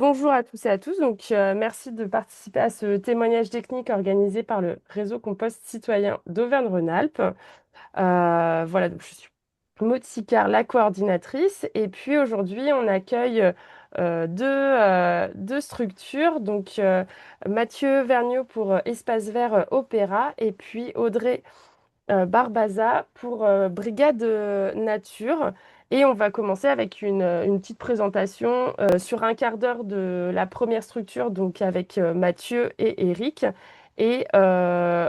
Bonjour à tous et à tous. Merci de participer à ce témoignage technique organisé par le réseau Compost citoyen d'Auvergne-Rhône-Alpes. Je suis Maud Sicard, la coordinatrice. Et puis aujourd'hui, on accueille deux structures. Mathieu Vergniaud pour Espace Vert Opéra et puis Audrey Barbaza pour Brigade Nature. Et on va commencer avec une petite présentation sur un quart d'heure de la première structure, donc avec Mathieu et Eric. Et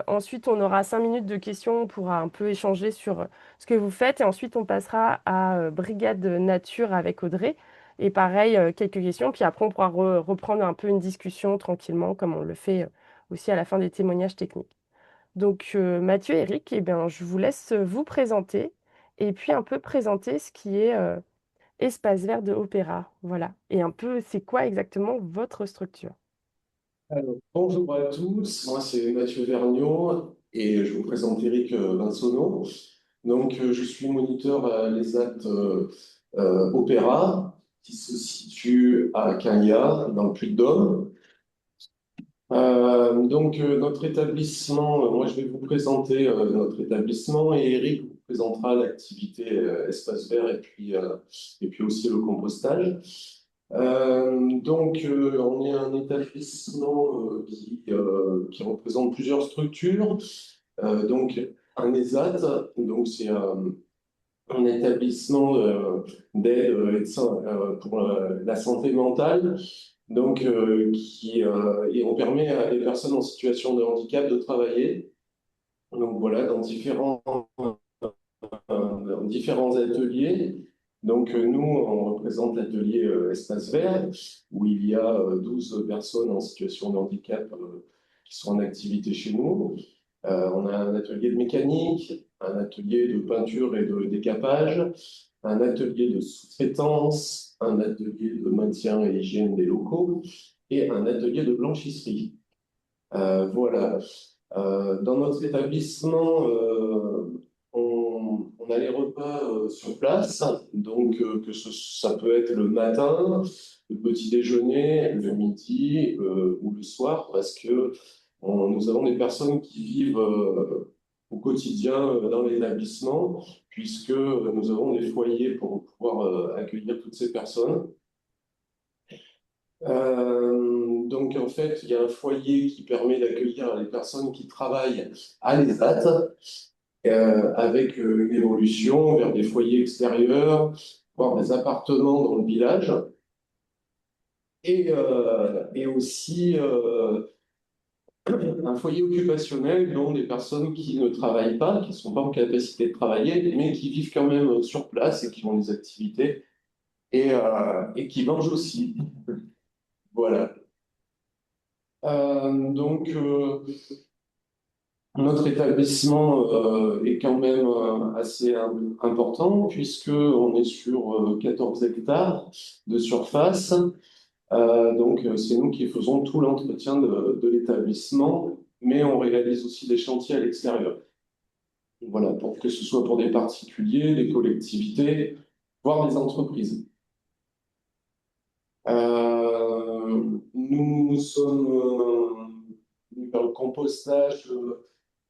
ensuite, on aura 5 minutes de questions. On pourra un peu échanger sur ce que vous faites. Et ensuite, on passera à Brigade Nature avec Audrey. Et pareil, quelques questions. Puis après, on pourra reprendre un peu une discussion tranquillement, comme on le fait aussi à la fin des témoignages techniques. Mathieu et Eric, eh bien, je vous laisse vous présenter et puis un peu présenter ce qui est Espace Vert de Opéra. Voilà. Et un peu, c'est quoi exactement votre structure? Alors, bonjour à tous, moi c'est Mathieu Vergniaud et je vous présente Eric Vinsonneau. Je suis moniteur à l'ESAT Opéra qui se situe à Quinga, dans le Puy-de-Dôme. Notre établissement, moi je vais vous présenter notre établissement et Eric vous présentera l'activité Espace Vert et puis aussi le compostage. On est un établissement qui représente plusieurs structures. Un ESAT, c'est un établissement d'aide pour la santé mentale. Et on permet à des personnes en situation de handicap de travailler. Donc voilà, dans différents ateliers. Nous, on représente l'atelier Espace Vert, où il y a 12 personnes en situation de handicap qui sont en activité chez nous. On a un atelier de mécanique, un atelier de peinture et de décapage, un atelier de sous-traitance, un atelier de maintien et hygiène des locaux et un atelier de blanchisserie. Voilà. Dans notre établissement, on a les repas sur place, ça peut être le matin, le petit déjeuner, le midi ou le soir, parce que nous avons des personnes qui vivent au quotidien dans l'établissement, puisque nous avons des foyers pour pouvoir accueillir toutes ces personnes. En fait, il y a un foyer qui permet d'accueillir les personnes qui travaillent à l'ESAT, avec une évolution vers des foyers extérieurs, voire des appartements dans le village, et aussi un foyer occupationnel dont des personnes qui ne travaillent pas, qui ne sont pas en capacité de travailler, mais qui vivent quand même sur place et qui ont des activités et qui mangent aussi. Voilà. Euh, donc, euh, Notre établissement est quand même assez important puisqu'on est sur 14 hectares de surface. C'est nous qui faisons tout l'entretien de l'établissement, mais on réalise aussi des chantiers à l'extérieur. Voilà, pour que ce soit pour des particuliers, des collectivités, voire des entreprises. Nous sommes dans le compostage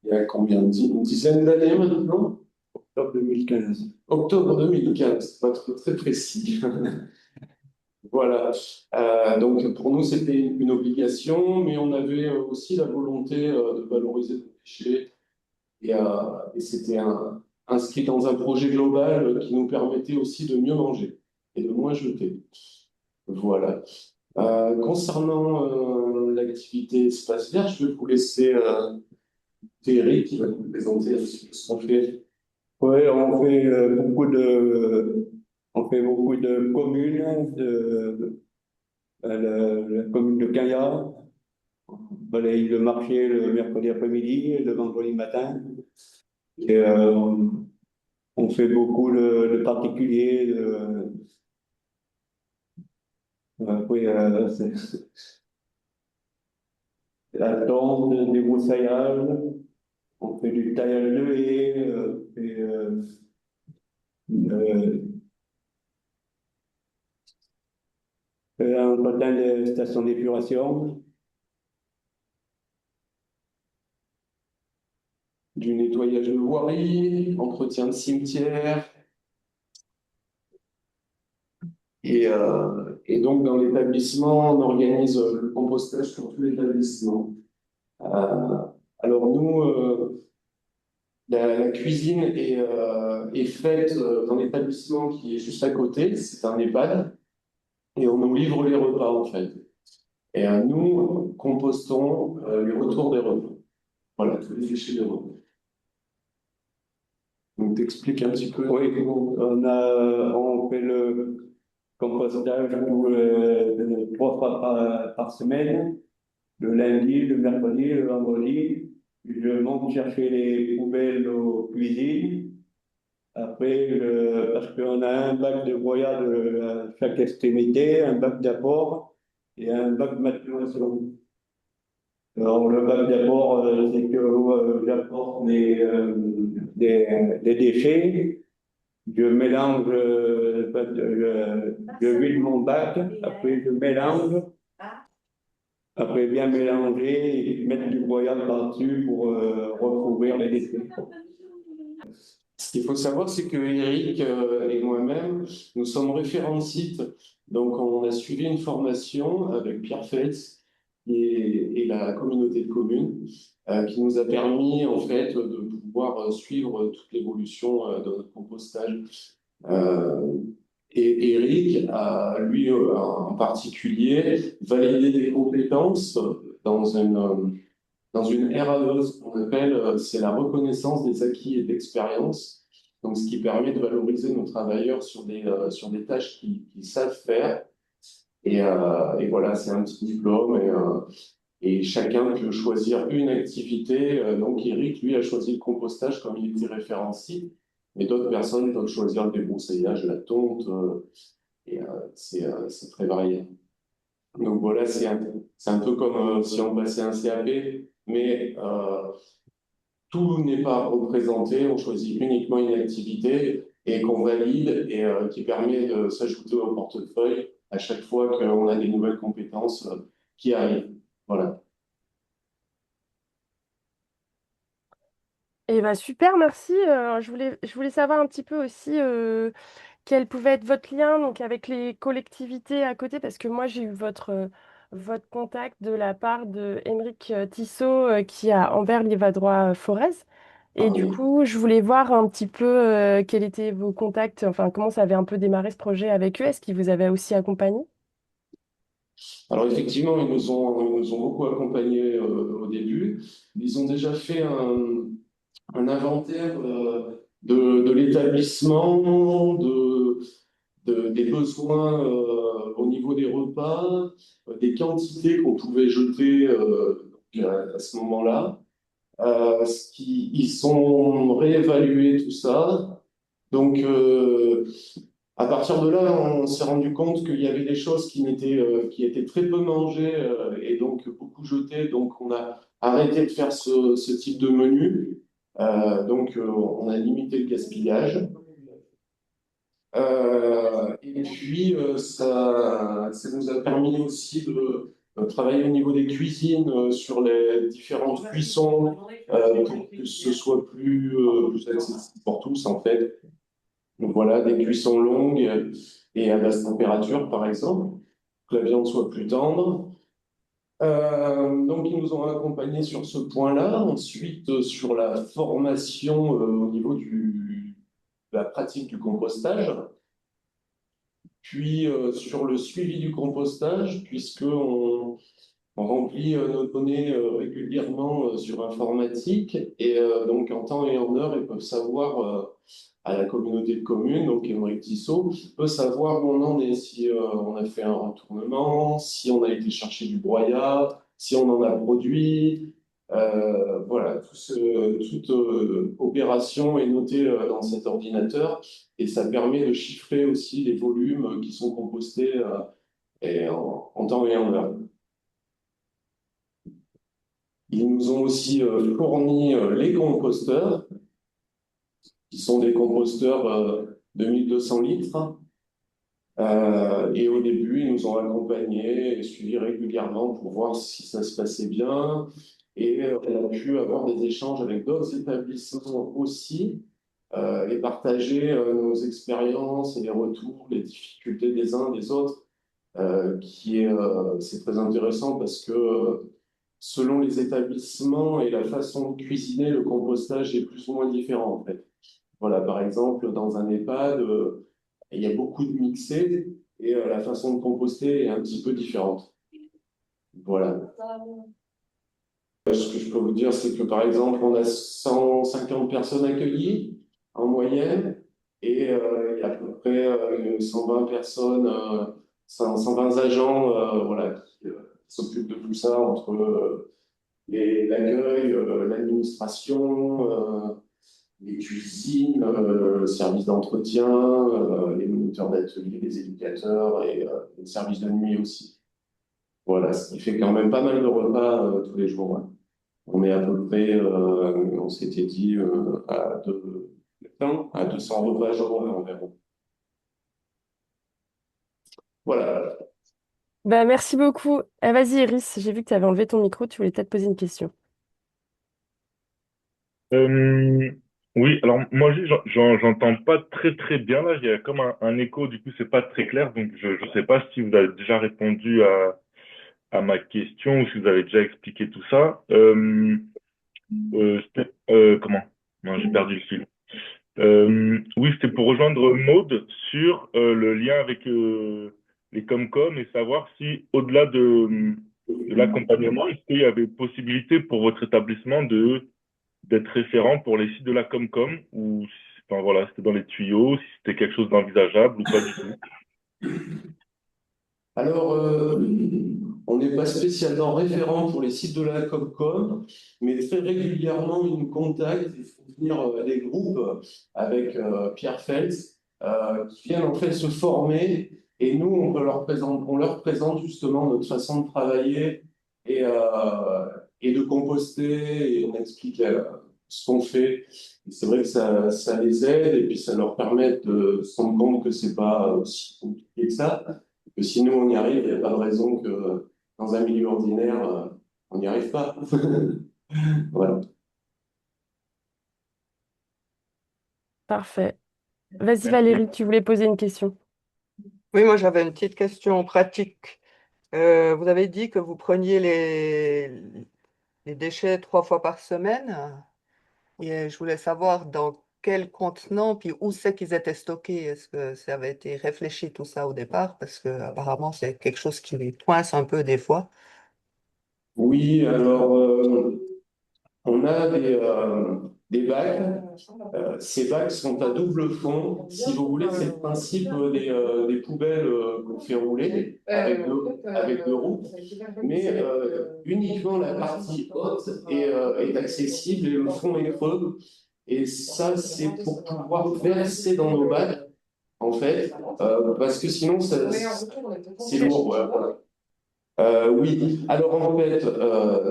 il y a combien? Une dizaine d'années maintenant? Octobre 2015. Octobre 2015, pas très précis. Voilà. Pour nous, c'était une obligation, mais on avait aussi la volonté de valoriser nos déchets et c'était inscrit dans un projet global qui nous permettait aussi de mieux manger et de moins jeter. Voilà. Concernant l'activité espace vert, je vais vous laisser Thierry qui va vous présenter un petit peu ce qu'on fait. Oui, on fait beaucoup de communes, la commune de Caya, on balaye le marché le mercredi après-midi et le vendredi matin. Et, on fait beaucoup de particuliers, oui, la tente, des broussaillards, on fait du taillage de haies, euh, entretien des stations d'épuration, du nettoyage de voirie, entretien de cimetière. Et donc, dans l'établissement, on organise le compostage pour tout l'établissement. Alors, nous, la cuisine est faite dans l'établissement qui est juste à côté, c'est un EHPAD, et on nous livre les repas, en fait. Et nous, compostons les retours des repas. Voilà, tous les déchets des repas. Donc, t'expliques un petit peu. Oui, on fait le compostage trois fois par semaine, le lundi, le mercredi, le vendredi. Je monte chercher les poubelles aux cuisines. Après, parce qu'on a un bac de broyade à chaque extrémité, un bac d'apport et un bac de maturation. Alors, le bac d'apport, c'est que j'apporte des déchets. Je mélange, je vide mon bac, après je mélange, après bien mélanger et mettre du broyat par-dessus pour recouvrir les déchets. Ce qu'il faut savoir, c'est que Eric et moi-même, nous sommes référents site. Donc, on a suivi une formation avec Pierre Fels et la communauté de communes qui nous a permis, en fait, de pouvoir suivre toute l'évolution de notre compostage. Euh, et Eric a, lui, en particulier, validé des compétences dans une RAE, ce qu'on appelle, c'est la reconnaissance des acquis et d'expérience. Donc, ce qui permet de valoriser nos travailleurs sur des tâches qu'ils savent faire. Et voilà, c'est un petit diplôme et chacun peut choisir une activité. Donc, Eric, lui, a choisi le compostage comme il était référencié, mais d'autres personnes peuvent choisir le débroussaillage, la tonte, c'est très varié. Donc voilà, c'est un peu comme si on passait un CAP, mais tout n'est pas représenté, on choisit uniquement une activité et qu'on valide et qui permet de s'ajouter au portefeuille à chaque fois qu'on a des nouvelles compétences qui arrivent. Voilà. Et bah super, merci. Je voulais savoir un petit peu aussi quel pouvait être votre lien donc, avec les collectivités à côté, parce que moi j'ai eu votre contact de la part de Émeric Tissot qui a Anvers-Livadroit-Forez. Et Ah du oui. coup, je voulais voir un petit peu quels étaient vos contacts, enfin comment ça avait un peu démarré ce projet avec eux. Est-ce qu'ils vous avaient aussi accompagné? Alors effectivement, ils nous ont beaucoup accompagnés au début. Ils ont déjà fait un inventaire de l'établissement, des besoins au niveau des repas, des quantités qu'on pouvait jeter à ce moment-là. Ils ont réévalué tout ça. Donc, à partir de là, on s'est rendu compte qu'il y avait des choses qui étaient très peu mangées et donc beaucoup jetées. Donc, on a arrêté de faire ce type de menu. Donc, on a limité le gaspillage. Et puis, ça nous a permis aussi de travailler au niveau des cuisines sur les différentes cuissons pour que ce soit plus accessible pour tous, en fait. Donc voilà, des cuissons longues et à basse température, par exemple, que la viande soit plus tendre. Donc, ils nous ont accompagnés sur ce point-là. Ensuite, sur la formation au niveau de la pratique du compostage. Puis sur le suivi du compostage, on remplit nos données régulièrement sur informatique et donc en temps et en heure, ils peuvent savoir à la communauté de communes, donc Émeric Tissot, peut savoir où on en est, si on a fait un retournement, si on a été chercher du broyat, si on en a produit. Voilà, toute opération est notée dans cet ordinateur et ça permet de chiffrer aussi les volumes qui sont compostés en temps et en heure. Ils nous ont aussi fourni les composteurs, qui sont des composteurs de 1200 litres. Et au début, ils nous ont accompagnés et suivis régulièrement pour voir si ça se passait bien. Et on a pu avoir des échanges avec d'autres établissements aussi et partager nos expériences et les retours, les difficultés des uns des autres, c'est très intéressant parce que selon les établissements et la façon de cuisiner, le compostage est plus ou moins différent en fait. Voilà, par exemple, dans un EHPAD, il y a beaucoup de mixés et la façon de composter est un petit peu différente. Voilà. Ce que je peux vous dire, c'est que par exemple, on a 150 personnes accueillies en moyenne et il y a à peu près 120 personnes, 120 agents voilà, qui s'occupent de tout ça entre l'accueil, l'administration, les cuisines, le service d'entretien, les moniteurs d'atelier, les éducateurs et le service de nuit aussi. Voilà, ce qui fait quand même pas mal de repas tous les jours. Ouais. On est à peu près, on s'était dit, à 200 repas jour environ. Voilà. Bah, merci beaucoup. Ah, vas-y, Iris, j'ai vu que tu avais enlevé ton micro, tu voulais peut-être poser une question. Euh, oui, alors moi aussi, j'entends pas très très bien là, il y a comme un écho, du coup c'est pas très clair, donc je sais pas si vous avez déjà répondu à ma question ou si vous avez déjà expliqué tout ça. Comment? Non, j'ai perdu le fil. Oui, c'était pour rejoindre Maud sur le lien avec les Comcom et savoir si au-delà de l'accompagnement, est-ce qu'il y avait possibilité pour votre établissement de d'être référent pour les sites de la Comcom ou enfin, voilà, c'était dans les tuyaux, si c'était quelque chose d'envisageable ou pas du tout. Alors, on n'est pas spécialement référent pour les sites de la Comcom, mais très régulièrement, ils nous contactent et font venir des groupes avec Pierre Fels qui viennent en fait se former et nous, on leur présente justement notre façon de travailler et, euh, et de composter et on explique ce qu'on fait. Et c'est vrai que ça les aide et puis ça leur permet de se rendre compte que c'est pas aussi compliqué que ça. Que si nous, on y arrive, il n'y a pas de raison que dans un milieu ordinaire, on n'y arrive pas. Voilà. Parfait. Vas-y, Merci. Valérie, tu voulais poser une question. Oui, moi j'avais une petite question pratique. Vous avez dit que vous preniez les déchets 3 fois par semaine. Et je voulais savoir dans quel contenant, puis où c'est qu'ils étaient stockés. Est-ce que ça avait été réfléchi tout ça au départ? Parce que apparemment c'est quelque chose qui les coince un peu des fois. Oui, alors, on a des bacs. Ces bacs sont à double fond. Si vous voulez, c'est le principe des poubelles qu'on fait rouler avec deux roues. Mais uniquement la partie haute est accessible et le fond est creux. Et ça, c'est pour pouvoir verser dans nos bacs, en fait, parce que sinon, c'est lourd. Ouais, voilà. Oui, alors en fait,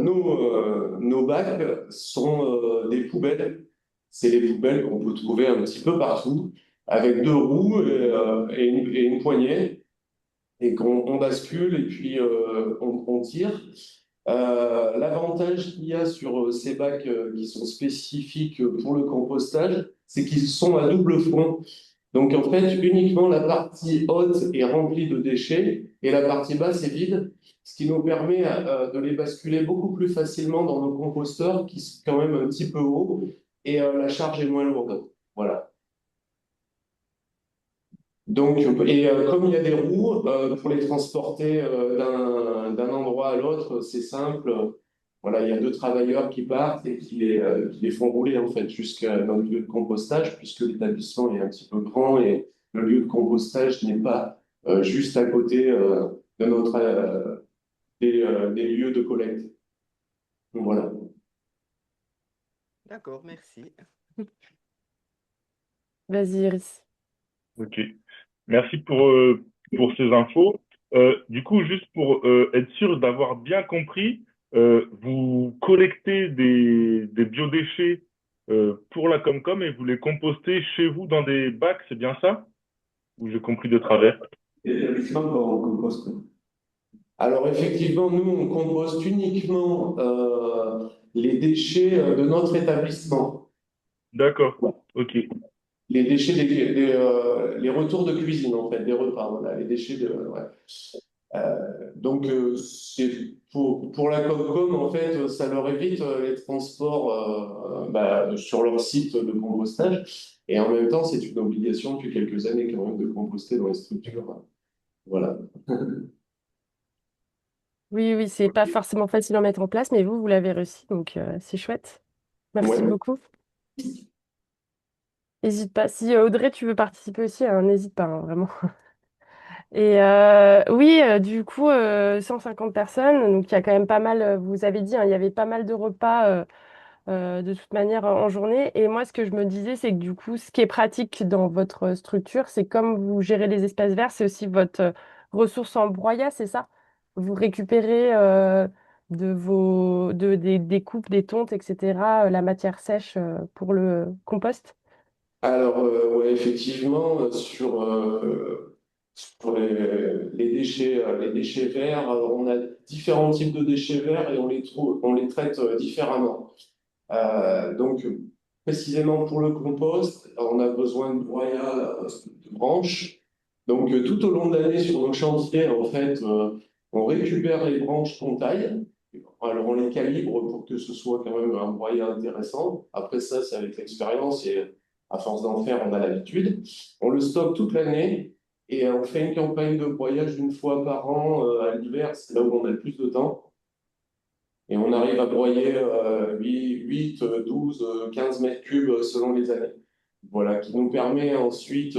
nos bacs sont des poubelles. C'est les poubelles qu'on peut trouver un petit peu partout, avec deux roues et une poignée, et qu'on bascule et puis on tire. L'avantage qu'il y a sur ces bacs qui sont spécifiques pour le compostage, c'est qu'ils sont à double fond. Donc en fait, uniquement la partie haute est remplie de déchets et la partie basse est vide, ce qui nous permet de les basculer beaucoup plus facilement dans nos composteurs qui sont quand même un petit peu hauts et la charge est moins lourde. Voilà. Donc, comme il y a des roues, pour les transporter d'un endroit à l'autre, c'est simple. Voilà, il y a deux travailleurs qui partent et qui les font rouler en fait jusqu'à dans le lieu de compostage, puisque l'établissement est un petit peu grand et le lieu de compostage n'est pas juste à côté de des lieux de collecte. Donc, voilà. D'accord, merci. Vas-y, Iris. Ok. Merci pour ces infos. Du coup, juste pour être sûr d'avoir bien compris, vous collectez des biodéchets pour la Comcom et vous les compostez chez vous dans des bacs, c'est bien ça? Ou j'ai compris de travers? l'établissement qu'on composte. Alors effectivement, nous, on composte uniquement les déchets de notre établissement. D'accord. Ok. Les déchets, les retours de cuisine, en fait, des repas, voilà, les déchets de. Ouais. Donc, c'est pour la Comcom, en fait, ça leur évite les transports sur leur site de compostage. Et en même temps, c'est une obligation depuis quelques années quand même de composter dans les structures. Voilà. Oui, oui, c'est pas forcément facile à mettre en place, mais vous l'avez réussi, donc c'est chouette. Merci Ouais. beaucoup. N'hésite pas. Si Audrey, tu veux participer aussi, hein, n'hésite pas, hein, vraiment. Et oui, du coup, 150 personnes, donc il y a quand même pas mal, vous avez dit, hein, il y avait pas mal de repas de toute manière en journée. Et moi, ce que je me disais, c'est que du coup, ce qui est pratique dans votre structure, c'est comme vous gérez les espaces verts, c'est aussi votre ressource en broyat, c'est ça? Vous récupérez des coupes, des tontes, etc., la matière sèche pour le compost? Alors, ouais, effectivement, sur les déchets verts, on a différents types de déchets verts et on les traite différemment. Donc, précisément pour le compost, on a besoin de broyats, de branches. Donc, tout au long de l'année sur nos chantiers, en fait, on récupère les branches qu'on taille. Alors, on les calibre pour que ce soit quand même un broyat intéressant. Après ça, c'est avec l'expérience et à force d'en faire, on a l'habitude. On le stocke toute l'année et on fait une campagne de broyage une fois par an à l'hiver. C'est là où on a le plus de temps. Et on arrive à broyer 8, 12, 15 mètres cubes selon les années. Voilà, qui nous permet ensuite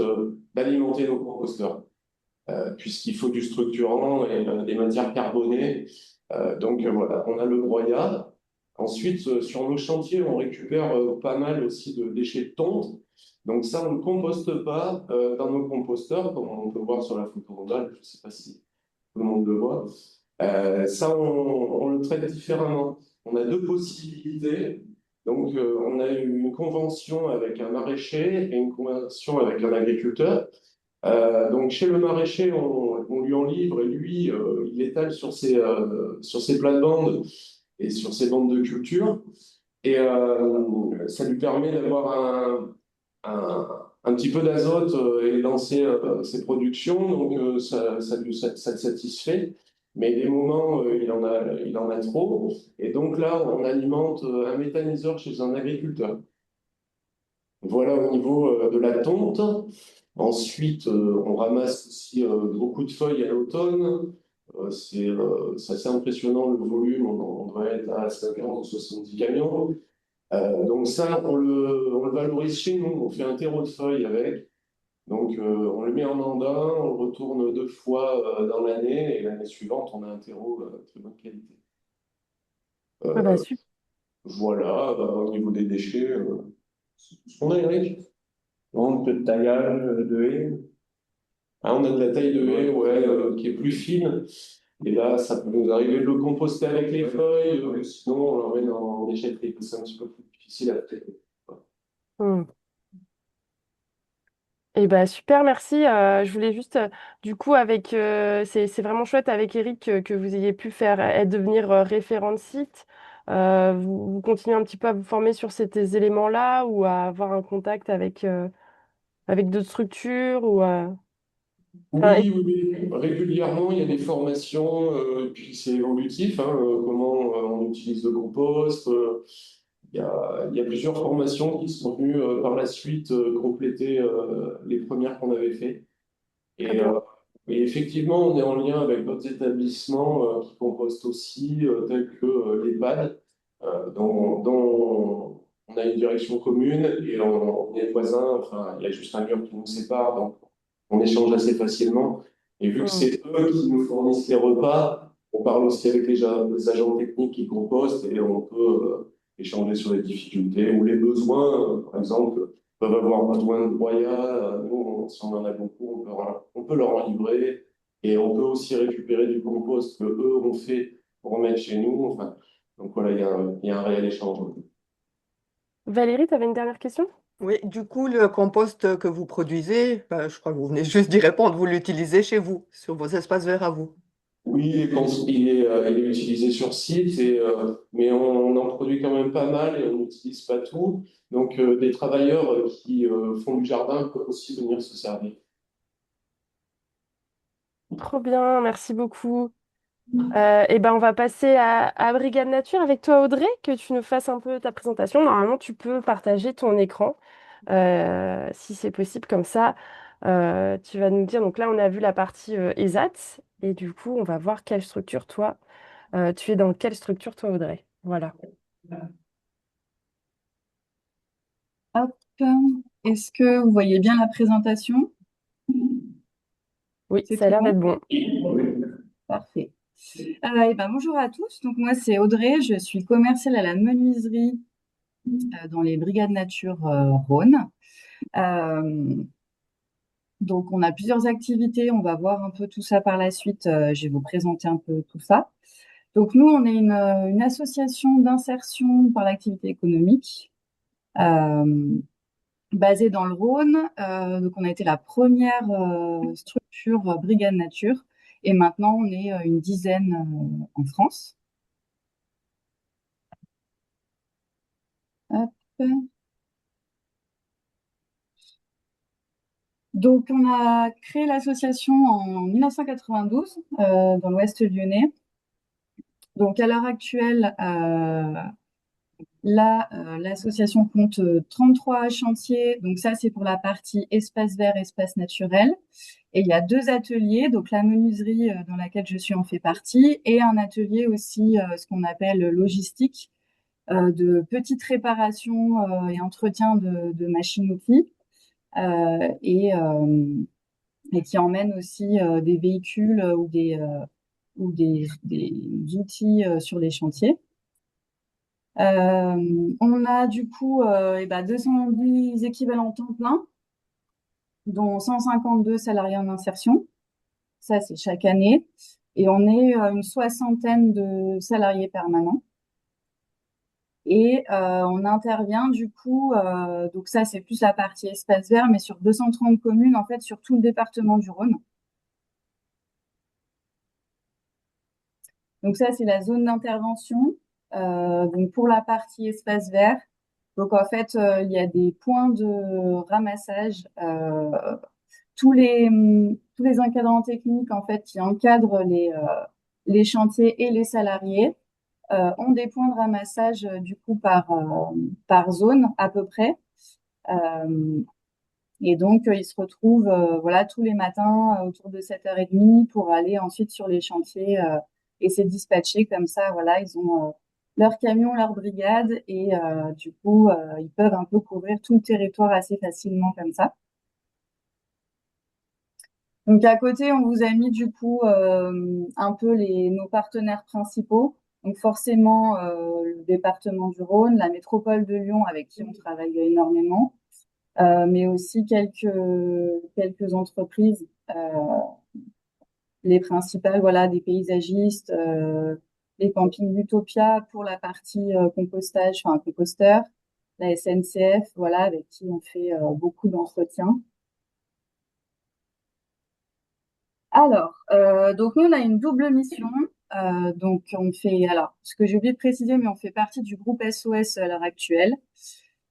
d'alimenter nos composteurs, puisqu'il faut du structurant et des matières carbonées. Voilà, on a le broyat. Ensuite, sur nos chantiers, on récupère pas mal aussi de déchets de tonte. Donc ça, on ne composte pas dans nos composteurs, comme on peut voir sur la photo rondale. Je ne sais pas si tout le monde le voit. Ça, on le traite différemment. On a deux possibilités. Donc, on a une convention avec un maraîcher et une convention avec un agriculteur. Donc, chez le maraîcher, on lui en livre et lui, il l'étale sur ses plates-bandes et sur ses bandes de culture. Et ça lui permet d'avoir un petit peu d'azote et lancer ses productions. Donc, ça le satisfait. Mais des moments, il en a trop. Et donc là, on alimente un méthaniseur chez un agriculteur. Voilà au niveau de la tonte. Ensuite, on ramasse aussi beaucoup de feuilles à l'automne. C'est assez impressionnant le volume. On devrait être à 50 ou 70 camions. Donc ça, on le valorise chez nous. On fait un terreau de feuilles avec. Donc on le met en andin, on le retourne 2 fois dans l'année et l'année suivante, on a un terreau de très bonne qualité. Ah bah, Euh, super. voilà, au niveau des déchets, c'est tout ce qu'on a, Eric. Donc, de taillage de haies. Ah, on a de la taille de haie, ouais, qui est plus fine. Et là, ça peut nous arriver de le composter avec les feuilles, sinon on l'emmène en déchetterie, parce que c'est un petit peu plus difficile à traiter. Hmm. Eh ben super, merci. Je voulais juste, du coup, c'est vraiment chouette avec Eric que vous ayez pu devenir référent de site. Vous continuez un petit peu à vous former sur ces éléments-là ou à avoir un contact avec d'autres structures enfin, Oui, oui, oui. Régulièrement, il y a des formations, et puis c'est évolutif, hein, comment on utilise le compost. Il y a plusieurs formations qui sont venues par la suite compléter les premières qu'on avait faites. très Et, bien. et effectivement, on est en lien avec d'autres établissements qui compostent aussi, tels que l'EHPAD, dont on a une direction commune et on est voisins. Enfin, il y a juste un mur qui nous sépare, donc on échange assez facilement. Et vu que Hmm. c'est eux qui nous fournissent les repas, on parle aussi avec les agents techniques qui compostent et on peut échanger sur les difficultés ou les besoins. Par exemple, peuvent avoir besoin de broyats. Nous, si on en a beaucoup, on peut leur en livrer. Et on peut aussi récupérer du compost que eux ont fait pour remettre chez nous. Enfin, donc voilà, il y a un réel échange. Valérie, tu avais une dernière question? Oui, du coup, le compost que vous produisez, ben, je crois que vous venez juste d'y répondre, vous l'utilisez chez vous, sur vos espaces verts à vous. Oui, il est utilisé sur site, mais on en produit quand même pas mal et on n'utilise pas tout. Donc, des travailleurs qui font du jardin peuvent aussi venir se servir. Trop bien, merci beaucoup. Et ben on va passer à Brigade Nature avec toi, Audrey, que tu nous fasses un peu ta présentation. Normalement, tu peux partager ton écran si c'est possible. Comme ça, tu vas nous dire. Donc là, on a vu la partie ESAT. Et du coup, on va voir quelle structure, toi, tu es dans quelle structure, toi, Audrey. Voilà. Hop. Est-ce que vous voyez bien la présentation? Oui, C'est ça a tout l'air bon? d'être bon. Parfait. Eh ben, bonjour à tous. Donc moi, c'est Audrey. Je suis commerciale à la menuiserie dans les Brigades Nature Rhône. Euh, donc on a plusieurs activités. On va voir un peu tout ça par la suite. Je vais vous présenter un peu tout ça. Donc nous, on est une association d'insertion par l'activité économique. Euh, basée dans le Rhône. Donc, on a été la première structure Brigade Nature. Et maintenant, on est une dizaine en France. Hop. Donc, on a créé l'association en 1992 dans l'Ouest lyonnais. Donc, à l'heure actuelle, là, l'association compte 33 chantiers. Donc, ça, c'est pour la partie espace vert, espace naturel. Et il y a deux ateliers, donc la menuiserie dans laquelle je suis en fait partie, et un atelier aussi, ce qu'on appelle logistique, de petites réparations et entretien de machines-outils, euh, et, euh, et qui emmène aussi des véhicules ou des outils sur les chantiers. On a du coup 210 équivalents temps plein, dont 152 salariés en insertion. Ça, c'est chaque année. Et on est une soixantaine de salariés permanents. Et on intervient du coup, donc ça, c'est plus la partie espace vert, mais sur 230 communes, en fait, sur tout le département du Rhône. Donc ça, c'est la zone d'intervention. Donc pour la partie espace vert, donc en fait, il y a des points de ramassage. Tous les encadrants techniques, en fait, qui encadrent les chantiers et les salariés, ont des points de ramassage du coup par zone à peu près. Euh, et donc, ils se retrouvent voilà, tous les matins autour de 7h30 pour aller ensuite sur les chantiers et c'est dispatché comme ça. Voilà, ils ont leur camion, leur brigade et du coup, ils peuvent un peu couvrir tout le territoire assez facilement comme ça. Donc à côté, on vous a mis du coup un peu nos partenaires principaux. Donc forcément le département du Rhône, la métropole de Lyon avec qui on travaille énormément, mais aussi quelques entreprises, les principales, voilà, des paysagistes, les campings Utopia pour la partie compostage, enfin composteur, la SNCF, voilà, avec qui on fait beaucoup d'entretiens. Alors, donc nous, on a une double mission. Donc, on fait, alors, ce que j'ai oublié de préciser, mais on fait partie du groupe SOS à l'heure actuelle.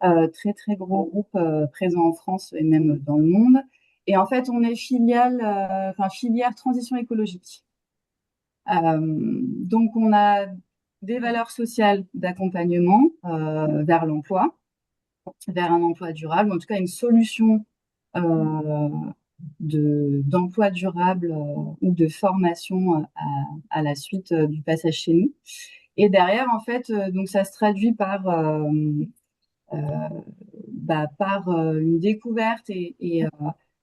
Très, très gros groupe présent en France et même dans le monde. Et en fait, on est filière transition écologique. Donc, on a des valeurs sociales d'accompagnement vers l'emploi, vers un emploi durable, en tout cas une solution euh, d'emploi durable ou de formation à la suite du passage chez nous. Et derrière, en fait, donc ça se traduit euh, par une découverte et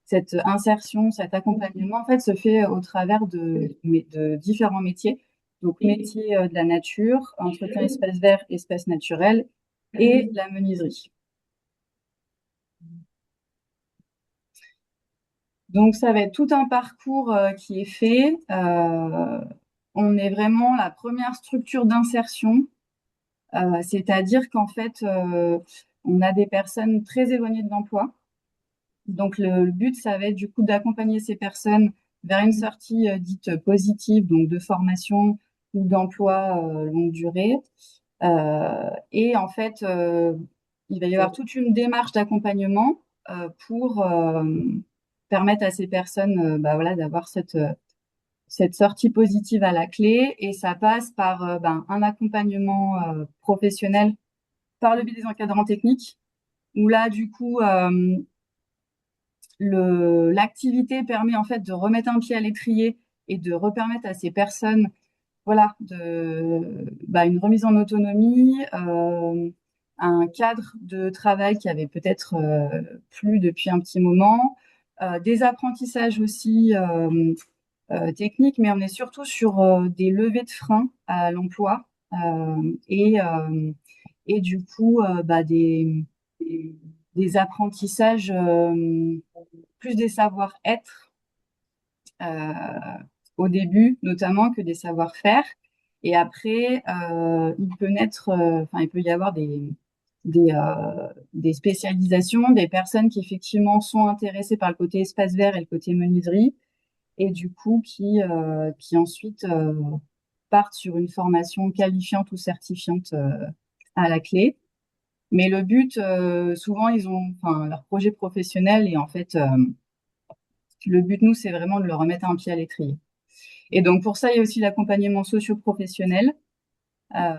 cette insertion, cet accompagnement, en fait, se fait au travers de différents métiers. Donc, métier de la nature, entretien espace vert, espace naturel et la menuiserie. Donc, ça va être tout un parcours qui est fait. On est vraiment la première structure d'insertion, c'est-à-dire qu'en fait, on a des personnes très éloignées de l'emploi. Donc, le but, ça va être du coup d'accompagner ces personnes vers une sortie dite positive, donc de formation ou d'emploi longue durée. Et en fait, il va y avoir toute une démarche d'accompagnement pour permettre à ces personnes bah, voilà, d'avoir cette sortie positive à la clé. Et ça passe par ben, un accompagnement professionnel par le biais des encadrants techniques, où là, du coup, l'activité permet en fait de remettre un pied à l'étrier et de repermettre à ces personnes, voilà, bah, une remise en autonomie, un cadre de travail qui avait peut-être plus depuis un petit moment, des apprentissages aussi techniques, mais on est surtout sur des levées de frein à l'emploi et du coup bah, des apprentissages plus des savoir-être euh, au début, notamment, que des savoir-faire. Et après, il peut y avoir des spécialisations, des personnes qui effectivement sont intéressées par le côté espace vert et le côté menuiserie, et du coup qui ensuite partent sur une formation qualifiante ou certifiante à la clé. Mais le but, souvent, ils ont enfin, leur projet professionnel et en fait, le but, nous, c'est vraiment de leur remettre un pied à l'étrier. Et donc, pour ça, il y a aussi l'accompagnement socio-professionnel,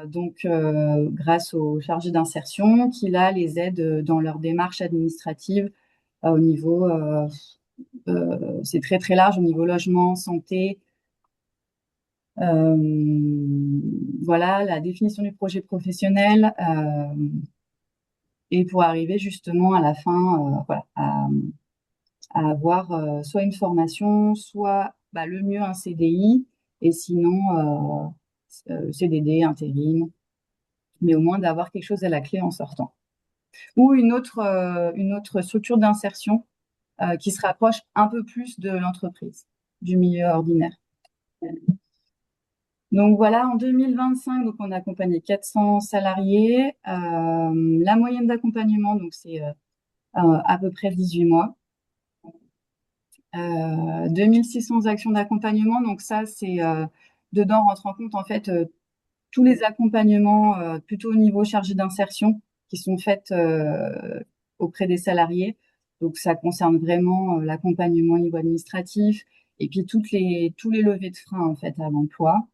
donc grâce aux chargés d'insertion qui, là, les aident dans leur démarche administrative au niveau, c'est très, très large, au niveau logement, santé, voilà, la définition du projet professionnel, et pour arriver justement à la fin, voilà, à avoir soit une formation, soit bah, le mieux un CDI, et sinon CDD, intérim, mais au moins d'avoir quelque chose à la clé en sortant. Ou une autre structure d'insertion qui se rapproche un peu plus de l'entreprise, du milieu ordinaire. Donc voilà, en 2025, donc on a accompagné 400 salariés. La moyenne d'accompagnement, donc c'est à peu près 18 mois. 2600 actions d'accompagnement. Donc ça, c'est dedans rentre en compte en fait tous les accompagnements plutôt au niveau chargé d'insertion qui sont faits auprès des salariés. Donc ça concerne vraiment l'accompagnement au niveau administratif et puis tous les levées de frein en fait à l'emploi.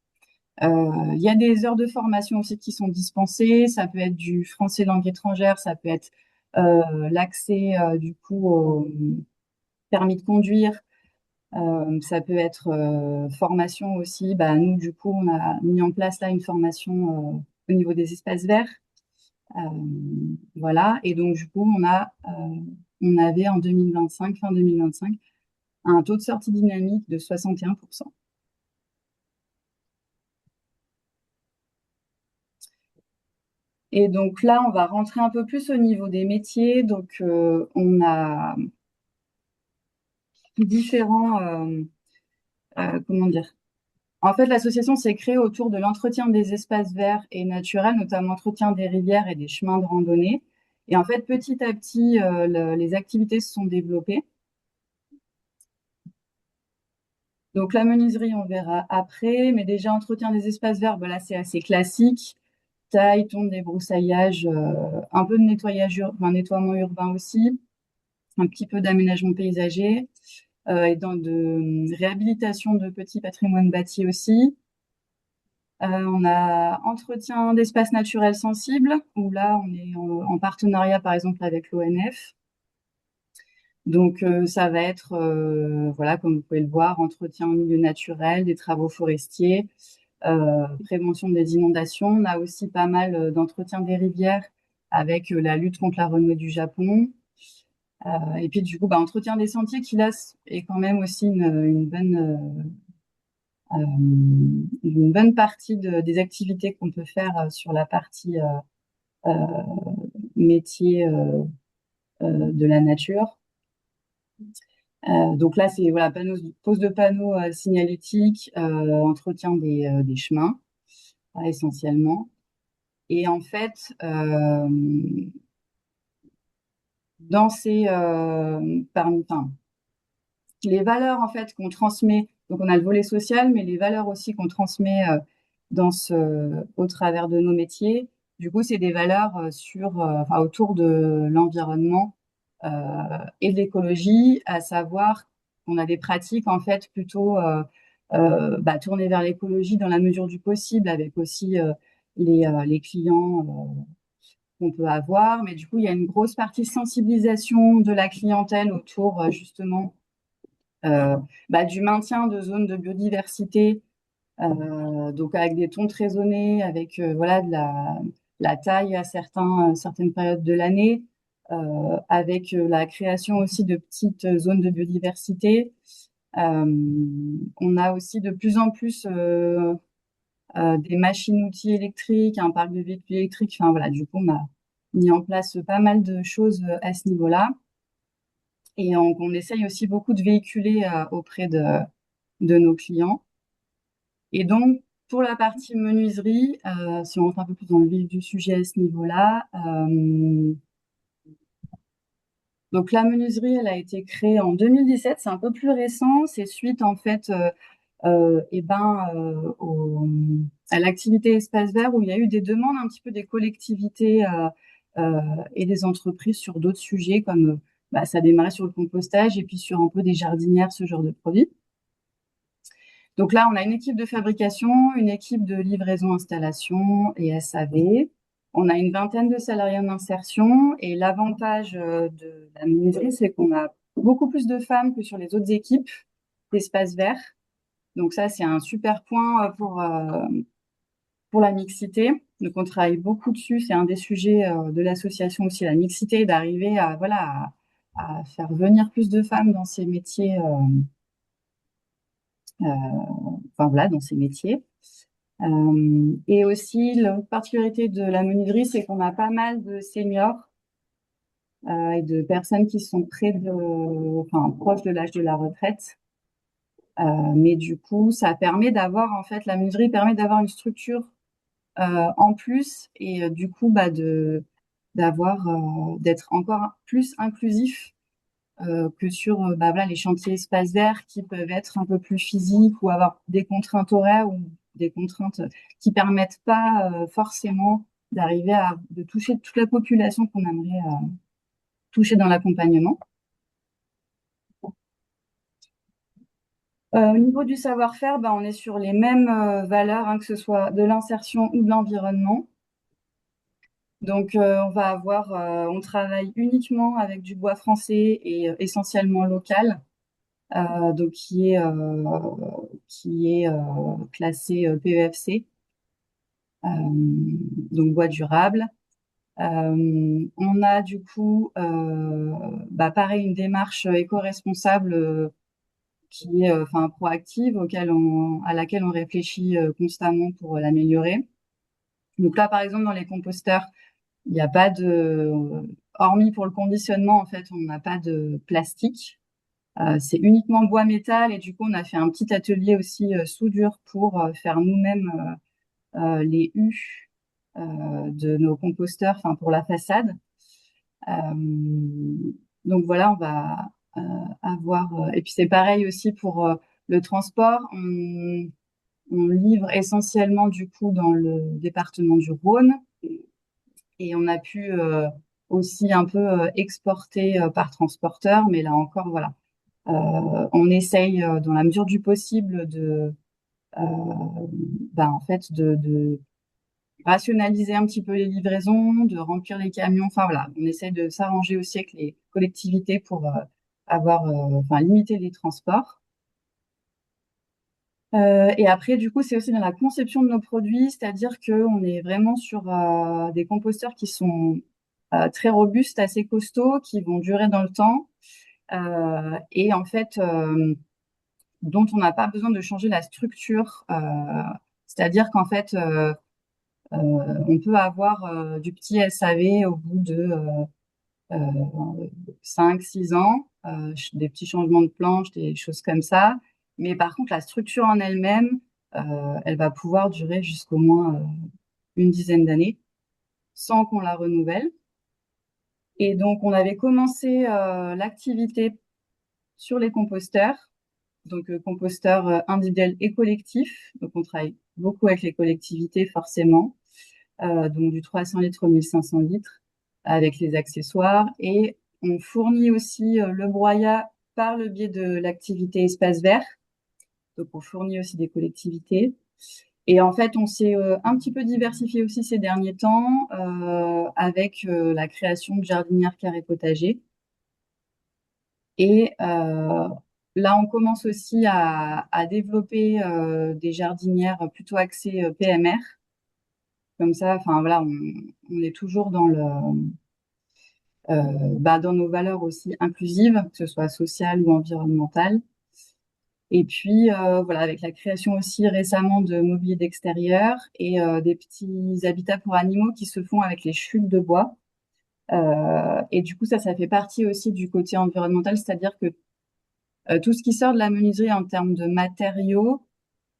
Il y a des heures de formation aussi qui sont dispensées. Ça peut être du français langue étrangère, ça peut être l'accès du coup au permis de conduire. Ça peut être formation aussi. Bah, nous, du coup, on a mis en place là une formation au niveau des espaces verts. Euh, voilà. Et donc, du coup, on avait en 2025, fin 2025, un taux de sortie dynamique de 61%. Et donc là, on va rentrer un peu plus au niveau des métiers. Donc, on a différents, comment dire, en fait, l'association s'est créée autour de l'entretien des espaces verts et naturels, notamment l'entretien des rivières et des chemins de randonnée. Et en fait, petit à petit, les activités se sont développées. Donc, la menuiserie, on verra après, mais déjà, entretien des espaces verts, ben là, c'est assez classique. Taille, tonte, débroussaillage, un peu de nettoiement urbain aussi, un petit peu d'aménagement paysager, et de réhabilitation de petits patrimoines bâtis aussi. On a entretien d'espaces naturels sensibles, où là, on est en partenariat, par exemple, avec l'ONF. Donc, ça va être, voilà, comme vous pouvez le voir, entretien au milieu naturel, des travaux forestiers, prévention des inondations. On a aussi pas mal d'entretien des rivières avec la lutte contre la renouée du Japon. Et puis, du coup, bah, entretien des sentiers qui, là, est quand même aussi une bonne partie des activités qu'on peut faire sur la partie euh, métier de la nature. Donc là, c'est voilà, pose de panneaux signalétiques, entretien des chemins, essentiellement. Et en fait, dans ces, enfin, les valeurs en fait qu'on transmet. Donc on a le volet social, mais les valeurs aussi qu'on transmet au travers de nos métiers. Du coup, c'est des valeurs enfin, autour de l'environnement et de l'écologie, à savoir qu'on a des pratiques en fait plutôt tournées vers l'écologie dans la mesure du possible, avec aussi les clients qu'on peut avoir. Mais du coup, il y a une grosse partie sensibilisation de la clientèle autour justement du maintien de zones de biodiversité, donc avec des tontes raisonnées, avec voilà la taille à certaines périodes de l'année, avec la création aussi de petites zones de biodiversité. On a aussi de plus en plus des machines-outils électriques, un parc de véhicules électriques. Enfin voilà, du coup, on a mis en place pas mal de choses à ce niveau-là. Et on essaye aussi beaucoup de véhiculer auprès de nos clients. Et donc, pour la partie menuiserie, si on rentre un peu plus dans le vif du sujet à ce niveau-là, donc la menuiserie, elle a été créée en 2017, c'est un peu plus récent, c'est suite en fait à l'activité Espace Vert où il y a eu des demandes un petit peu des collectivités et des entreprises sur d'autres sujets comme ça démarrait sur le compostage et puis sur un peu des jardinières, ce genre de produits. Donc là, on a une équipe de fabrication, une équipe de livraison, installation et SAV. On a une vingtaine de salariés en insertion et l'avantage de la menuiserie, c'est qu'on a beaucoup plus de femmes que sur les autres équipes d'Espace Vert. Donc ça, c'est un super point pour la mixité. Donc on travaille beaucoup dessus. C'est un des sujets de l'association aussi, la mixité, d'arriver à, voilà, à faire venir plus de femmes dans ces métiers, enfin voilà, dans ces métiers. Et aussi, la particularité de la menuiserie, c'est qu'on a pas mal de seniors et de personnes qui sont enfin, proches de l'âge de la retraite. Mais du coup, ça permet d'avoir, en fait, la menuiserie permet d'avoir une structure en plus et du coup, d'être encore plus inclusif que sur voilà, les chantiers espace vert qui peuvent être un peu plus physiques ou avoir des contraintes horaires ou des contraintes qui permettent pas forcément d'arriver de toucher toute la population qu'on aimerait toucher dans l'accompagnement. Au niveau du savoir-faire, on est sur les mêmes valeurs, hein, que ce soit de l'insertion ou de l'environnement. Donc, on travaille uniquement avec du bois français et essentiellement local. Donc qui est classé PEFC, donc bois durable. On a du coup, pareil, une démarche éco-responsable qui est enfin proactive, à laquelle on réfléchit constamment pour l'améliorer. Donc là, par exemple, dans les composteurs, il n'y a pas hormis pour le conditionnement, en fait, on n'a pas de plastique. C'est uniquement bois métal et du coup on a fait un petit atelier aussi soudure pour faire nous-mêmes les U de nos composteurs, enfin pour la façade. Donc voilà, on va avoir et puis c'est pareil aussi pour le transport. On livre essentiellement du coup dans le département du Rhône et on a pu aussi un peu exporter par transporteur, mais là encore voilà. On essaye, dans la mesure du possible, en fait, de rationaliser un petit peu les livraisons, de remplir les camions. Enfin voilà, on essaye de s'arranger aussi avec les collectivités pour limiter les transports. Et après, du coup, c'est aussi dans la conception de nos produits, c'est-à-dire qu'on est vraiment sur des composteurs qui sont très robustes, assez costauds, qui vont durer dans le temps. Et en fait, dont on n'a pas besoin de changer la structure. C'est-à-dire qu'en fait, on peut avoir du petit SAV au bout de 5-6 ans, des petits changements de planche, des choses comme ça. Mais par contre, la structure en elle-même, elle va pouvoir durer jusqu'au moins une dizaine d'années sans qu'on la renouvelle. Et donc, on avait commencé l'activité sur les composteurs, donc composteurs individuels et collectifs. Donc, on travaille beaucoup avec les collectivités, forcément, donc du 300 litres au 1500 litres, avec les accessoires. Et on fournit aussi le broyat par le biais de l'activité Espace Vert. Donc, on fournit aussi des collectivités. Et en fait, on s'est un petit peu diversifié aussi ces derniers temps avec la création de jardinières carré potager. Et là, on commence aussi à développer des jardinières plutôt axées PMR. Comme ça, enfin voilà, on est toujours dans dans nos valeurs aussi inclusives, que ce soit sociales ou environnementales. Et puis voilà, avec la création aussi récemment de mobilier d'extérieur et des petits habitats pour animaux qui se font avec les chutes de bois. Et du coup, ça fait partie aussi du côté environnemental, c'est-à-dire que tout ce qui sort de la menuiserie en termes de matériaux,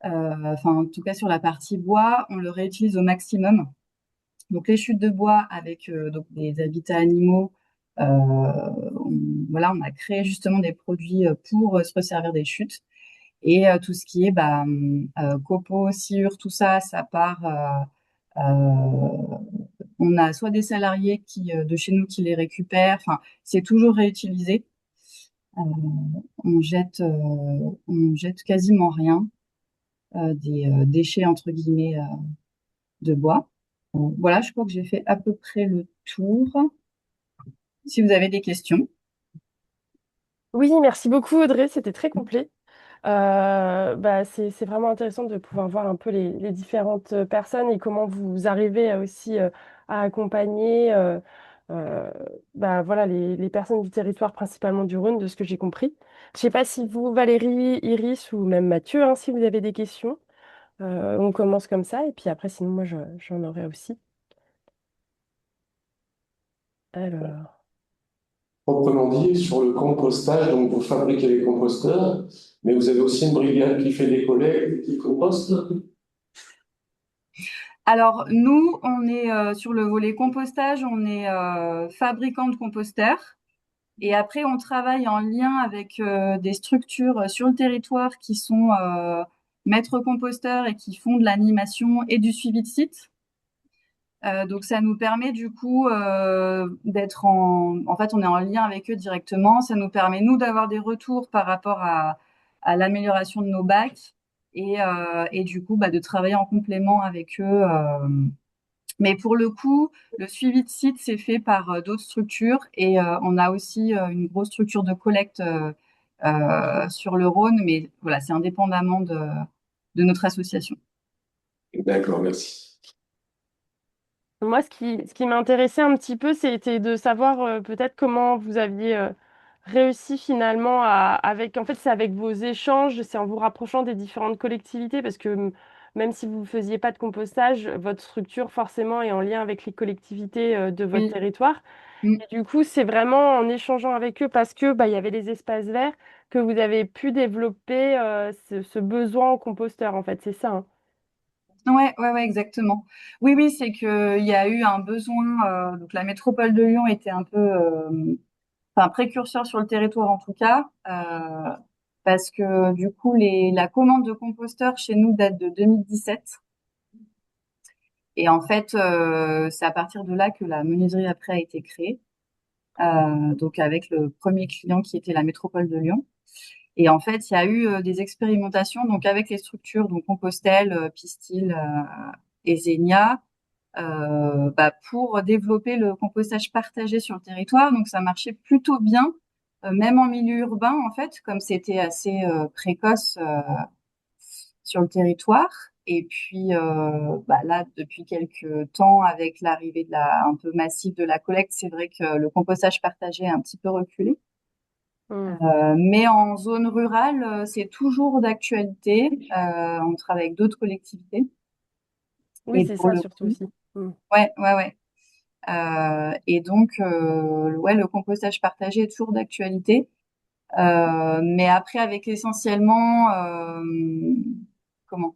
enfin en tout cas sur la partie bois, on le réutilise au maximum. Donc les chutes de bois avec donc des habitats animaux, voilà, on a créé justement des produits pour se resservir des chutes. Et tout ce qui est copeaux, sciure, tout ça, ça part. On a soit des salariés de chez nous qui les récupèrent. Enfin, c'est toujours réutilisé. Euh, on jette quasiment rien des déchets entre guillemets de bois. Bon, voilà, je crois que j'ai fait à peu près le tour. Si vous avez des questions. Oui, merci beaucoup Audrey, c'était très complet. C'est vraiment intéressant de pouvoir voir un peu les différentes personnes et comment vous arrivez aussi à accompagner voilà, les personnes du territoire, principalement du Rhône, de ce que j'ai compris. Je ne sais pas si vous, Valérie, Iris ou même Mathieu, hein, si vous avez des questions. On commence comme ça et puis après, sinon, moi, j'en aurai aussi. Alors. Proprement dit, sur le compostage, donc vous fabriquez les composteurs, mais vous avez aussi une brigade qui fait des collectes, qui composte. Alors, nous, on est sur le volet compostage, on est fabricant de composteurs. Et après, on travaille en lien avec des structures sur le territoire qui sont maîtres composteurs et qui font de l'animation et du suivi de site. Donc, ça nous permet du coup d'être en fait, on est en lien avec eux directement. Ça nous permet, nous, d'avoir des retours par rapport à l'amélioration de nos bacs et du coup, de travailler en complément avec eux. Mais pour le coup, le suivi de site, c'est fait par d'autres structures et on a aussi une grosse structure de collecte sur le Rhône, mais voilà, c'est indépendamment de notre association. D'accord, merci. Moi, ce qui m'intéressait un petit peu, c'était de savoir peut-être comment vous aviez réussi finalement avec, en fait, c'est avec vos échanges, c'est en vous rapprochant des différentes collectivités, parce que même si vous ne faisiez pas de compostage, votre structure forcément est en lien avec les collectivités de votre Oui. territoire. Mm. Et du coup, c'est vraiment en échangeant avec eux, parce que il y avait les espaces verts, que vous avez pu développer ce besoin en composteur, en fait, c'est ça, hein. Ouais, exactement. Oui, oui, c'est que il y a eu un besoin. Donc la métropole de Lyon était un peu, enfin précurseur sur le territoire en tout cas, parce que du coup la commande de composteurs chez nous date de 2017. Et en fait, c'est à partir de là que la menuiserie après a été créée. Donc avec le premier client qui était la métropole de Lyon. Et en fait, il y a eu des expérimentations donc avec les structures, donc Compostelle, Pistil et Zenia, pour développer le compostage partagé sur le territoire. Donc ça marchait plutôt bien, même en milieu urbain en fait, comme c'était assez précoce sur le territoire. Et puis là, depuis quelques temps, avec l'arrivée un peu massive de la collecte, c'est vrai que le compostage partagé a un petit peu reculé. Hmm. Mais en zone rurale, c'est toujours d'actualité. On travaille avec d'autres collectivités. Oui, Et c'est pour ça le surtout coup, aussi. Hmm. ouais. Et donc, ouais, le compostage partagé est toujours d'actualité. Mais après, avec essentiellement, comment?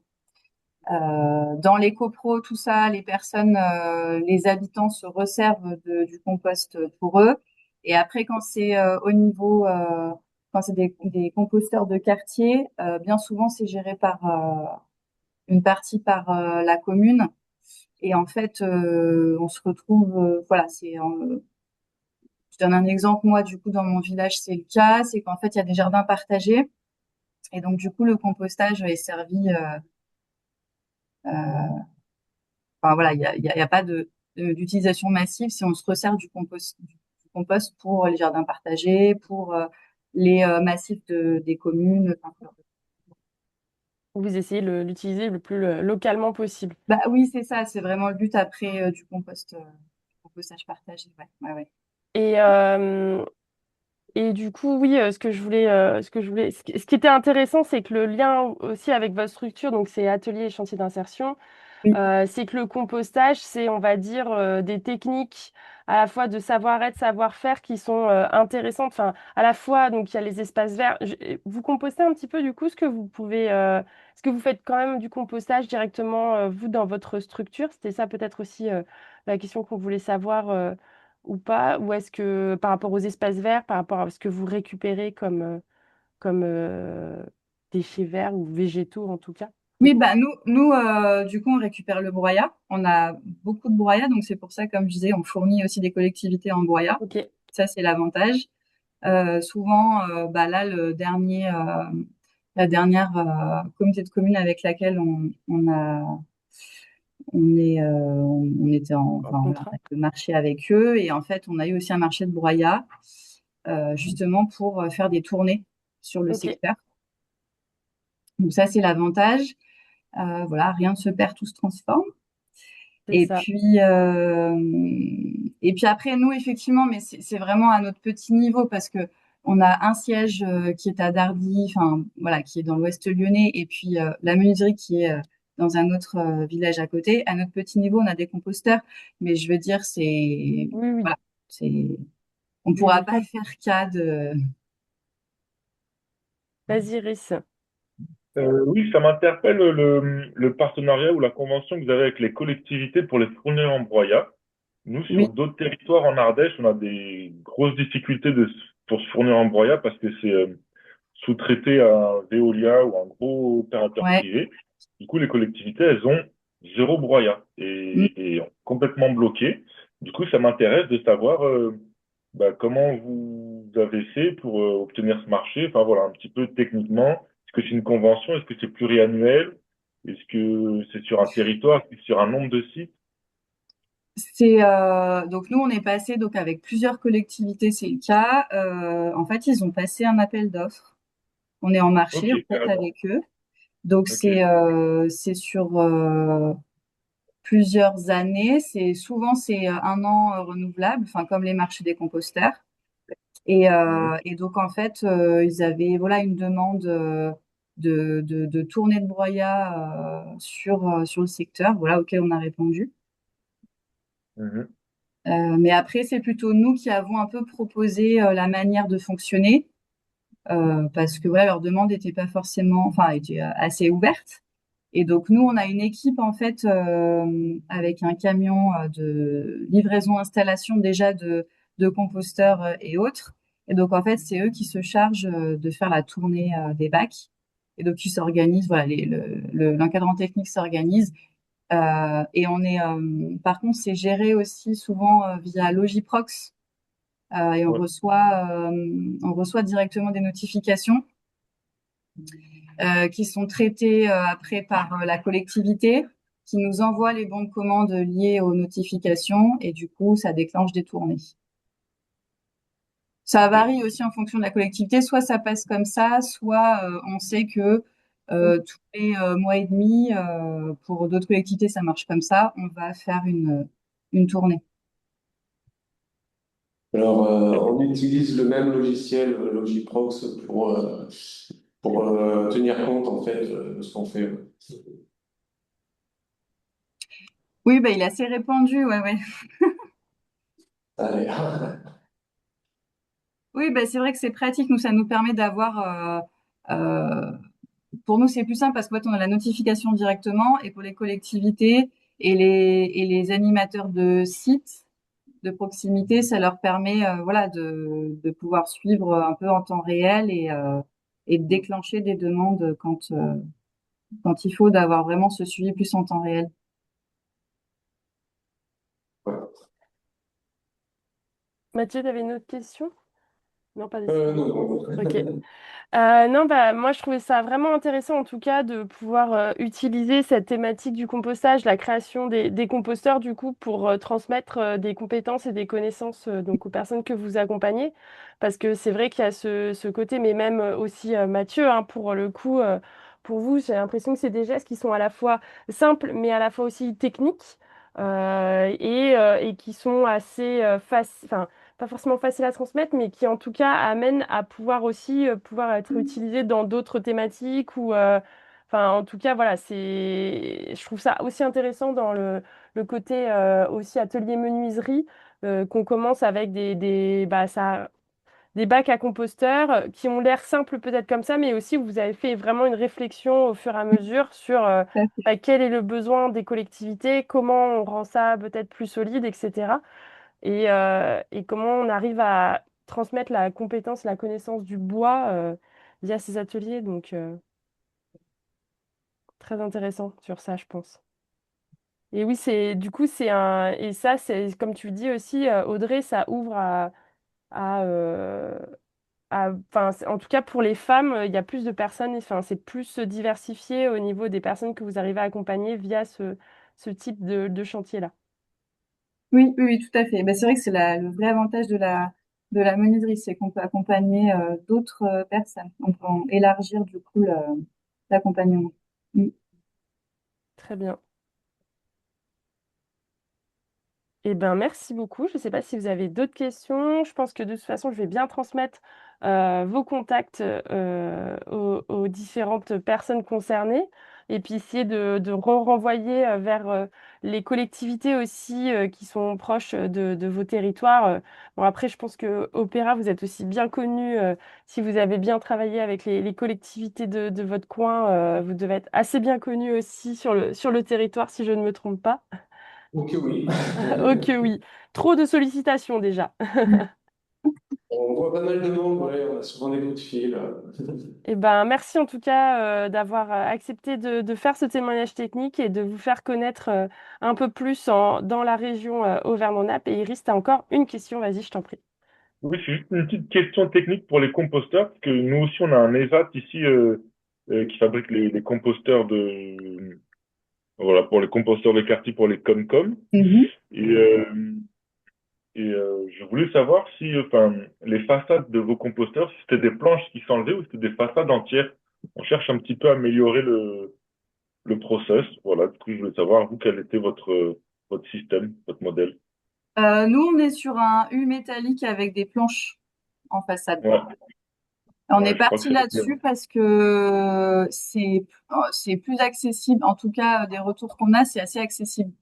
Dans les copros, tout ça, les personnes, les habitants se resservent du compost pour eux. Et après, quand c'est au niveau, quand c'est des composteurs de quartier, bien souvent c'est géré par une partie par la commune. Et en fait, on se retrouve, voilà, je donne un exemple, moi, du coup, dans mon village, c'est le cas, c'est qu'en fait, il y a des jardins partagés. Et donc, du coup, le compostage est servi, enfin, voilà, il y a pas d'utilisation massive si on se resserre du compost pour les jardins partagés, pour les massifs des communes. Enfin, voilà. Vous essayez de l'utiliser le plus localement possible. Bah oui, c'est ça, c'est vraiment le but après du compostage partagé. Ouais, ouais, ouais. Et, euh, et du coup, oui, ce qui était intéressant, c'est que le lien aussi avec votre structure, donc c'est atelier et chantier d'insertion, Oui. c'est que le compostage, c'est, on va dire, des techniques à la fois de savoir-être, savoir-faire qui sont intéressantes. Enfin, à la fois, donc il y a les espaces verts. Vous compostez un petit peu du coup ce que vous pouvez. Est-ce que vous faites quand même du compostage directement vous dans votre structure? C'était ça peut-être aussi la question qu'on voulait savoir ou pas. Ou est-ce que par rapport aux espaces verts, par rapport à ce que vous récupérez comme déchets verts ou végétaux en tout cas? Oui, bah du coup, on récupère le broyat. On a beaucoup de broyat, donc c'est pour ça, comme je disais, on fournit aussi des collectivités en broyat. Ok, Ça, c'est l'avantage. Souvent, bah là, la dernière communauté de communes avec laquelle on était en enfin, voilà, on contrat. a fait le marché avec eux, et en fait, on a eu aussi un marché de broyat, justement pour faire des tournées sur le Ok, secteur. Donc ça, c'est l'avantage. Voilà, rien ne se perd, tout se transforme. c'est Et ça. puis, euh, et puis après, nous, effectivement, mais c'est vraiment à notre petit niveau parce que on a un siège qui est à Dardy, enfin voilà, qui est dans l'Ouest lyonnais, et puis la menuiserie qui est dans un autre village à côté. À notre petit niveau, on a des composteurs, mais je veux dire, Oui, oui. voilà, c'est, on Oui, pourra oui. pas faire cas de. Vas-y, Iris. Oui, ça m'interpelle le partenariat ou la convention que vous avez avec les collectivités pour les fournir en broyat. Nous, sur Oui, d'autres territoires en Ardèche, on a des grosses difficultés pour se fournir en broyat parce que c'est sous-traité à un Veolia ou un gros opérateur ouais. privé. Du coup, les collectivités, elles ont zéro broyat Mm. et complètement bloqué. Du coup, ça m'intéresse de savoir bah, comment vous avez fait pour obtenir ce marché. Enfin voilà, un petit peu techniquement. Est-ce que c'est une convention? Est-ce que c'est pluriannuel? Est-ce que c'est sur un territoire? Est-ce que c'est sur un nombre de sites? Donc nous on est passé donc avec plusieurs collectivités, c'est le cas. En fait, ils ont passé un appel d'offres. On est en Ok, marché en fait carrément. avec eux. Donc Ok. c'est sur plusieurs années. C'est un an renouvelable, enfin comme les marchés des composteurs. Mhm. Et donc en fait ils avaient voilà une demande de tournée de broyat sur le secteur, voilà auquel on a répondu. Mhm. Mais après, c'est plutôt nous qui avons un peu proposé la manière de fonctionner, parce que voilà, leur demande n'était pas forcément, enfin, était assez ouverte. Et donc nous, on a une équipe en fait avec un camion de livraison installation déjà de composteurs et autres. Et donc en fait, c'est eux qui se chargent de faire la tournée des bacs. Et donc ils s'organisent, voilà, l'encadrant technique s'organise. Et par contre, c'est géré aussi souvent via Logiprox, et Ouais. on reçoit directement des notifications qui sont traitées après par la collectivité, qui nous envoie les bons de commande liés aux notifications, et du coup, ça déclenche des tournées. Ça Ok. varie aussi en fonction de la collectivité. Soit ça passe comme ça, soit on sait que tous les mois et demi, pour d'autres collectivités, ça marche comme ça. On va faire une tournée. Alors, on utilise le même logiciel, Logiprox, pour tenir compte en fait de ce qu'on fait. Oui, bah, il est assez répandu, ouais, ouais. Allez. Oui, bah, c'est vrai que c'est pratique. Nous, ça nous permet d'avoir pour nous, c'est plus simple parce qu'en fait, on a la notification directement et pour les collectivités et les animateurs de sites de proximité, ça leur permet, voilà, de pouvoir suivre un peu en temps réel et de déclencher des demandes quand il faut d'avoir vraiment ce suivi plus en temps réel. Voilà. Mathieu, tu avais une autre question? Non, pas nécessairement. Non, Ok. non. Non, bah, moi, je trouvais ça vraiment intéressant, en tout cas, de pouvoir utiliser cette thématique du compostage, la création des composteurs, du coup, pour transmettre des compétences et des connaissances donc aux personnes que vous accompagnez. Parce que c'est vrai qu'il y a ce côté, mais même aussi Mathieu, hein, pour le coup, pour vous, j'ai l'impression que c'est des gestes qui sont à la fois simples, mais à la fois aussi techniques et qui sont assez faciles pas forcément facile à transmettre, mais qui en tout cas amène à pouvoir aussi pouvoir être utilisé dans d'autres thématiques ou enfin en tout cas voilà, je trouve ça aussi intéressant dans le côté aussi atelier menuiserie qu'on commence avec des bacs à composteur qui ont l'air simples peut-être comme ça, mais aussi où vous avez fait vraiment une réflexion au fur et à mesure sur quel est le besoin des collectivités, comment on rend ça peut-être plus solide, etc et comment on arrive à transmettre la compétence, la connaissance du bois via ces ateliers. Donc, très intéressant sur ça, je pense. Et oui, du coup, et ça, c'est, comme tu dis aussi, Audrey, ça ouvre à, euh, enfin, en tout cas, pour les femmes, il y a plus de personnes, enfin, c'est plus diversifié au niveau des personnes que vous arrivez à accompagner via ce type de chantier-là. Oui, oui, oui, tout à fait. Ben, c'est vrai que c'est le vrai avantage de la menuiserie, c'est qu'on peut accompagner d'autres personnes. On peut élargir du coup l'accompagnement. Mm. Très bien. Eh ben, merci beaucoup. Je ne sais pas si vous avez d'autres questions. Je pense que de toute façon, je vais bien transmettre vos contacts aux différentes personnes concernées et puis essayer de renvoyer vers les collectivités aussi qui sont proches de vos territoires. Bon, après, je pense que Opéra, vous êtes aussi bien connu. Si vous avez bien travaillé avec les collectivités de votre coin, vous devez être assez bien connu aussi sur le territoire, si je ne me trompe pas. Ok, oui. Ok, oui. Trop de sollicitations déjà. On voit pas mal de monde, ouais, on a souvent des coups de fil. Eh ben, merci en tout cas d'avoir accepté de faire ce témoignage technique et de vous faire connaître un peu plus dans la région Auvergne-Rhône-Alpes. Et Iris, tu as encore une question, vas-y, je t'en prie. Oui, c'est juste une petite question technique pour les composteurs, parce que nous aussi, on a un ESAT ici qui fabrique les composteurs voilà, pour les composteurs de quartier, pour les Comcom. Mhm. Et, je voulais savoir si, enfin, les façades de vos composteurs, si c'était des planches qui s'enlevaient ou c'était des façades entières. On cherche un petit peu à améliorer le process. Voilà, du coup, je voulais savoir, vous, quel était votre système, votre modèle. Nous, on est sur un U métallique avec des planches en façade. Ouais, On est ouais, je crois que parti c'est bien. là-dessus parce que c'est plus accessible. En tout cas, des retours qu'on a, c'est assez accessible.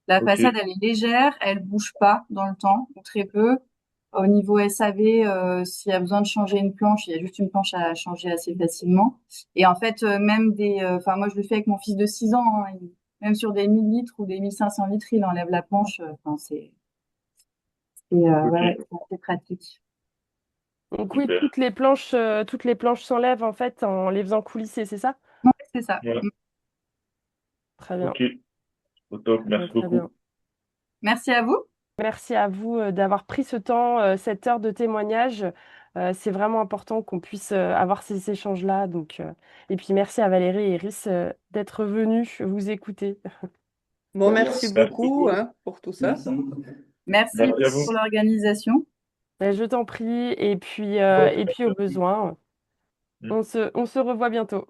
La Ok, façade, elle est légère, elle bouge pas dans le temps, ou très peu. Au niveau SAV, s'il y a besoin de changer une planche, il y a juste une planche à changer assez facilement. Et en fait, même enfin moi je le fais avec mon fils de 6 ans, hein, même sur des 1000 litres ou des 1500 litres, il enlève la planche. Enfin ok, ouais, ouais, c'est pratique. Donc oui, super. toutes les planches s'enlèvent en fait en les faisant coulisser, c'est ça? Ouais, c'est ça. Voilà, Très bien, ok, au top, très bien, merci très beaucoup. bien. Merci à vous. Merci à vous d'avoir pris ce temps, cette heure de témoignage. C'est vraiment important qu'on puisse avoir ces échanges-là. Donc, et puis merci à Valérie et Iris d'être venus vous écouter. Bon, merci Merci. Merci beaucoup beaucoup. hein, pour tout ça. Merci Merci à vous. pour l'organisation. Je t'en prie. Et puis au besoin, on se revoit bientôt.